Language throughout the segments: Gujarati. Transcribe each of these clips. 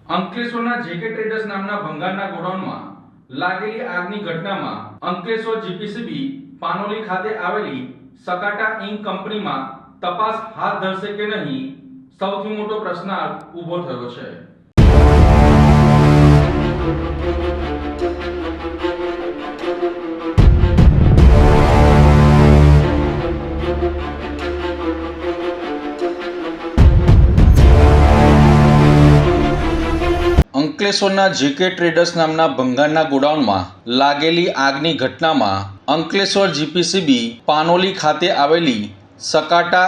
અંકલેશ્વરના જેકે ટ્રેડર્સ નામના ભંગારના ગોડાઉનમાં લાગેલી આગની ઘટનામાં અંકલેશ્વર જીપીસીબી પાનોલી ખાતે આવેલી સકાટા ઇન્ક કંપનીમાં તપાસ હાથ ધરશે કે નહીં, સૌથી મોટો પ્રશ્નાર્થ ઊભો થયો છે। અંકલેશ્વરના જેકે ટ્રેડર્સ નામના ભંગારના ગોડાઉનમાં લાગેલી આગની ઘટનામાં અંકલેશ્વર જીપીસીબી પાનોલી ખાતે આવેલી સકાટા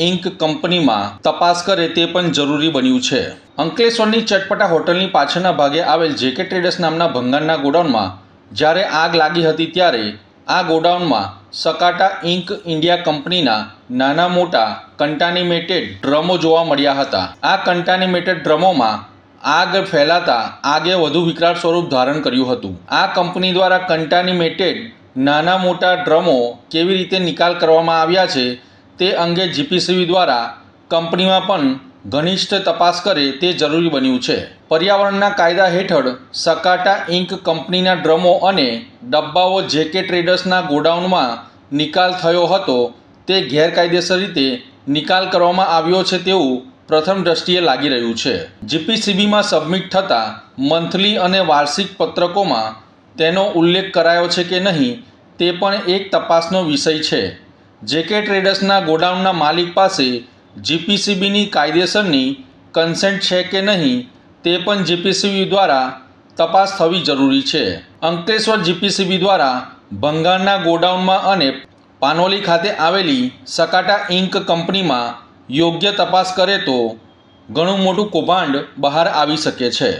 ઇન્ક કંપનીમાં તપાસ કરે તે પણ જરૂરી બન્યું છે। અંકલેશ્વરની ચટપટા હોટલની પાછળના ભાગે આવેલ જેકે ટ્રેડર્સ નામના ભંગારના ગોડાઉનમાં જ્યારે આગ લાગી હતી ત્યારે આ ગોડાઉનમાં સકાટા ઇન્ક ઇન્ડિયા કંપનીના નાના મોટા કન્ટામિનેટેડ ડ્રમો જોવા મળ્યા હતા। આ કન્ટામિનેટેડ ડ્રમોમાં આગ ફેલાતા આગે વધુ વિકરાળ સ્વરૂપ ધારણ કર્યું હતું। આ કંપની દ્વારા કન્ટામિનેટેડ નાના મોટા ડ્રમો કેવી રીતે નિકાલ કરવામાં આવ્યા છે તે અંગે જીપીસીબી દ્વારા કંપનીમાં પણ ઘનિષ્ઠ તપાસ કરે તે જરૂરી બન્યું છે। પર્યાવરણના કાયદા હેઠળ સકાટા ઇન્ક કંપનીના ડ્રમો અને ડબ્બાઓ જેકે ટ્રેડર્સના ગોડાઉનમાં નિકાલ થયો હતો તે ગેરકાયદેસર રીતે નિકાલ કરવામાં આવ્યો છે તેવું પ્રથમ દ્રષ્ટિએ લાગી રહ્યું છે। જીપીસીબીમાં સબમિટ થતા મંથલી અને વાર્ષિક પત્રકોમાં તેનો ઉલ્લેખ કરાયો છે કે નહીં તે પણ એક તપાસનો વિષય છે। જેકે ટ્રેડર્સના ગોડાઉનના માલિક પાસે જીપીસીબીની કાયદેસરની કન્સેન્ટ છે કે નહીં તે પણ જીપીસીબી દ્વારા તપાસ થવી જરૂરી છે। અંકલેશ્વર જીપીસીબી દ્વારા ભંગારના ગોડાઉનમાં અને પાનોલી ખાતે આવેલી સકાટા ઇન્ક કંપનીમાં યોગ્ય તપાસ કરે તો ઘણું મોટું કૌભાંડ બહાર આવી શકે છે।